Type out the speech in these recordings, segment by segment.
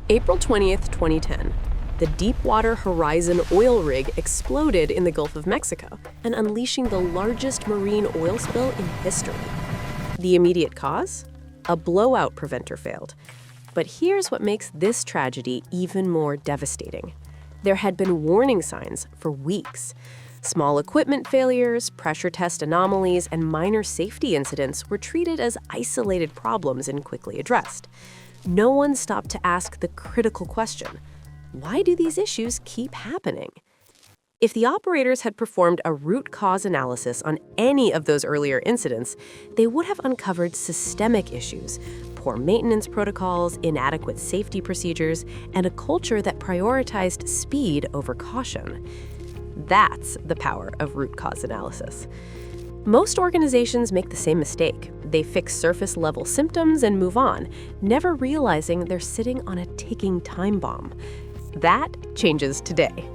April 20th, 2010. The Deepwater Horizon oil rig exploded in the Gulf of Mexico and unleashing the largest marine oil spill in history. The immediate cause? A blowout preventer failed. But here's what makes this tragedy even more devastating. There had been warning signs for weeks. Small equipment failures, pressure test anomalies, and minor safety incidents were treated as isolated problems and quickly addressed. No one stopped to ask the critical question: why do these issues keep happening? If the operators had performed a root cause analysis on any of those earlier incidents, they would have uncovered systemic issues: poor maintenance protocols, inadequate safety procedures, and a culture that prioritized speed over caution. That's the power of root cause analysis. Most organizations make the same mistake. They fix surface-level symptoms and move on, never realizing they're sitting on a ticking time bomb. That changes today.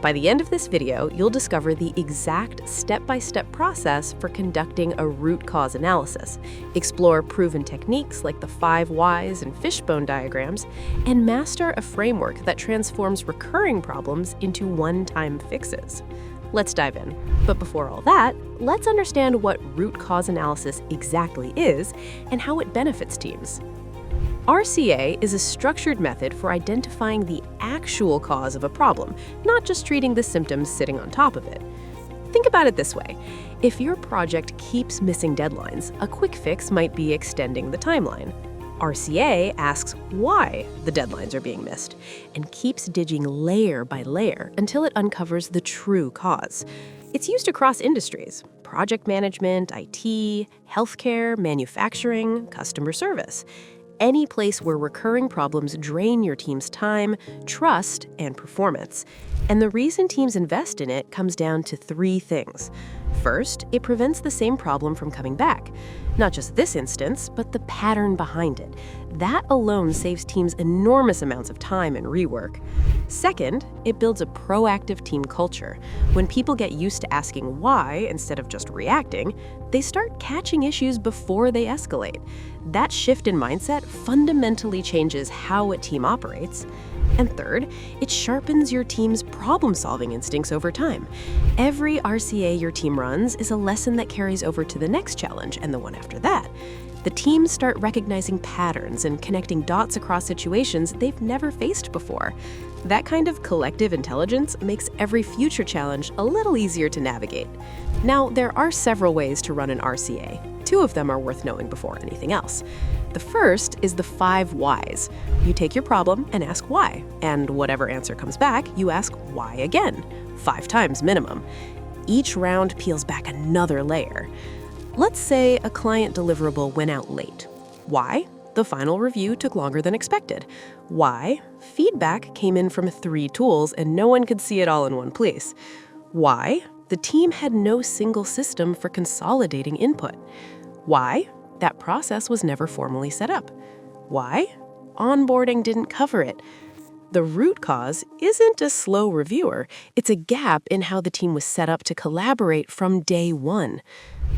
By the end of this video, you'll discover the exact step-by-step process for conducting a root cause analysis, explore proven techniques like the 5 whys and Fishbone diagrams, and master a framework that transforms recurring problems into one-time fixes. Let's dive in. But before all that, let's understand what root cause analysis exactly is and how it benefits teams. RCA is a structured method for identifying the actual cause of a problem, not just treating the symptoms sitting on top of it. Think about it this way. If your project keeps missing deadlines, a quick fix might be extending the timeline. RCA asks why the deadlines are being missed and keeps digging layer by layer until it uncovers the true cause. It's used across industries: project management, IT, healthcare, manufacturing, customer service. Any place where recurring problems drain your team's time, trust, and performance. And the reason teams invest in it comes down to 3 things. First, it prevents the same problem from coming back. Not just this instance, but the pattern behind it. That alone saves teams enormous amounts of time and rework. Second, it builds a proactive team culture. When people get used to asking why instead of just reacting, they start catching issues before they escalate. That shift in mindset fundamentally changes how a team operates. And third, it sharpens your team's problem-solving instincts over time. Every RCA your team runs is a lesson that carries over to the next challenge and the one after that. The teams start recognizing patterns and connecting dots across situations they've never faced before. That kind of collective intelligence makes every future challenge a little easier to navigate. Now, there are several ways to run an RCA. 2 of them are worth knowing before anything else. The first is the 5 whys. You take your problem and ask why, and whatever answer comes back, you ask why again, 5 times minimum. Each round peels back another layer. Let's say a client deliverable went out late. Why? The final review took longer than expected. Why? Feedback came in from 3 tools and no one could see it all in one place. Why? The team had no single system for consolidating input. Why? That process was never formally set up. Why? Onboarding didn't cover it. The root cause isn't a slow reviewer. It's a gap in how the team was set up to collaborate from day one.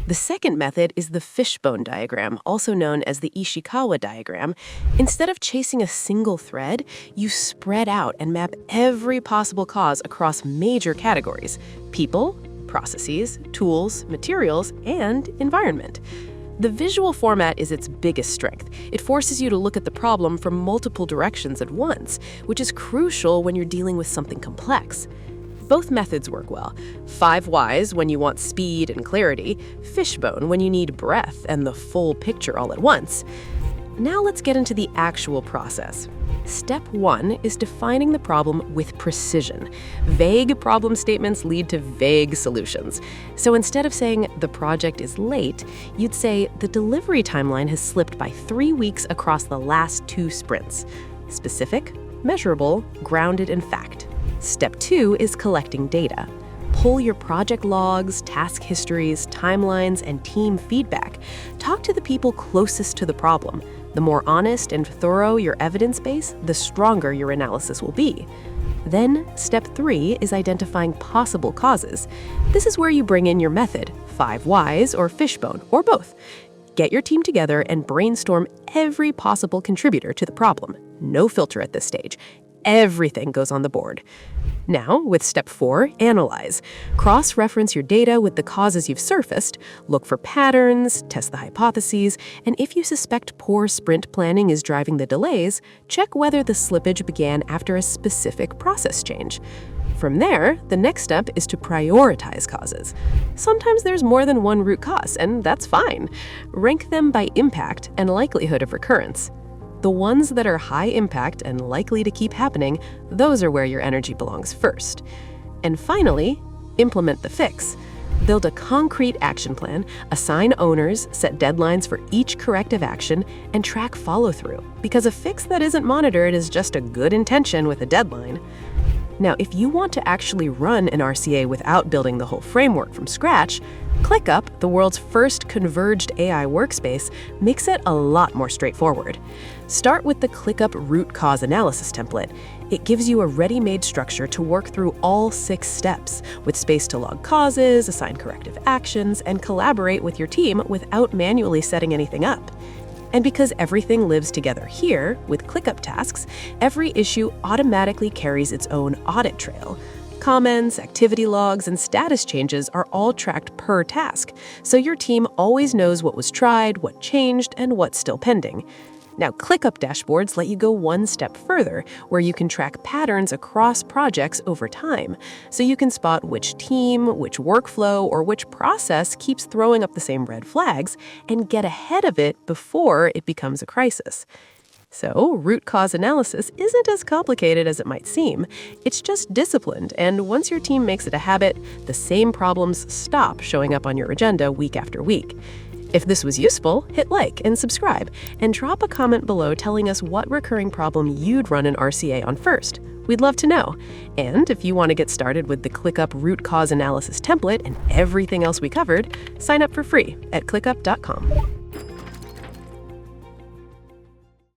The second method is the Fishbone Diagram, also known as the Ishikawa diagram. Instead of chasing a single thread, you spread out and map every possible cause across major categories: people, processes, tools, materials, and environment. The visual format is its biggest strength. It forces you to look at the problem from multiple directions at once, which is crucial when you're dealing with something complex. Both methods work well. 5 whys when you want speed and clarity, Fishbone when you need breadth and the full picture all at once. Now let's get into the actual process. Step 1 is defining the problem with precision. Vague problem statements lead to vague solutions. So instead of saying the project is late, you'd say the delivery timeline has slipped by 3 weeks across the last 2 sprints. Specific, measurable, grounded in fact. Step 2 is collecting data. Pull your project logs, task histories, timelines, and team feedback. Talk to the people closest to the problem. The more honest and thorough your evidence base, the stronger your analysis will be. Then, step 3 is identifying possible causes. This is where you bring in your method, 5 whys or Fishbone, or both. Get your team together and brainstorm every possible contributor to the problem. No filter at this stage. Everything goes on the board. Now, with step 4, analyze. Cross-reference your data with the causes you've surfaced, look for patterns, test the hypotheses, and if you suspect poor sprint planning is driving the delays, check whether the slippage began after a specific process change. From there, the next step is to prioritize causes. Sometimes there's more than one root cause, and that's fine. Rank them by impact and likelihood of recurrence. The ones that are high impact and likely to keep happening, those are where your energy belongs first. And finally, implement the fix. Build a concrete action plan, assign owners, set deadlines for each corrective action, and track follow-through, because a fix that isn't monitored is just a good intention with a deadline. Now, if you want to actually run an RCA without building the whole framework from scratch, ClickUp, the world's first converged AI workspace, makes it a lot more straightforward. Start with the ClickUp root cause analysis template. It gives you a ready-made structure to work through all 6 steps, with space to log causes, assign corrective actions, and collaborate with your team without manually setting anything up. And because everything lives together here, with ClickUp tasks, every issue automatically carries its own audit trail. Comments, activity logs, and status changes are all tracked per task, so your team always knows what was tried, what changed, and what's still pending. Now, ClickUp dashboards let you go one step further, where you can track patterns across projects over time, so you can spot which team, which workflow, or which process keeps throwing up the same red flags and get ahead of it before it becomes a crisis. So, root cause analysis isn't as complicated as it might seem. It's just disciplined, and once your team makes it a habit, the same problems stop showing up on your agenda week after week. If this was useful, hit like and subscribe, and drop a comment below telling us what recurring problem you'd run an RCA on first. We'd love to know. And if you want to get started with the ClickUp root cause analysis template and everything else we covered, sign up for free at clickup.com.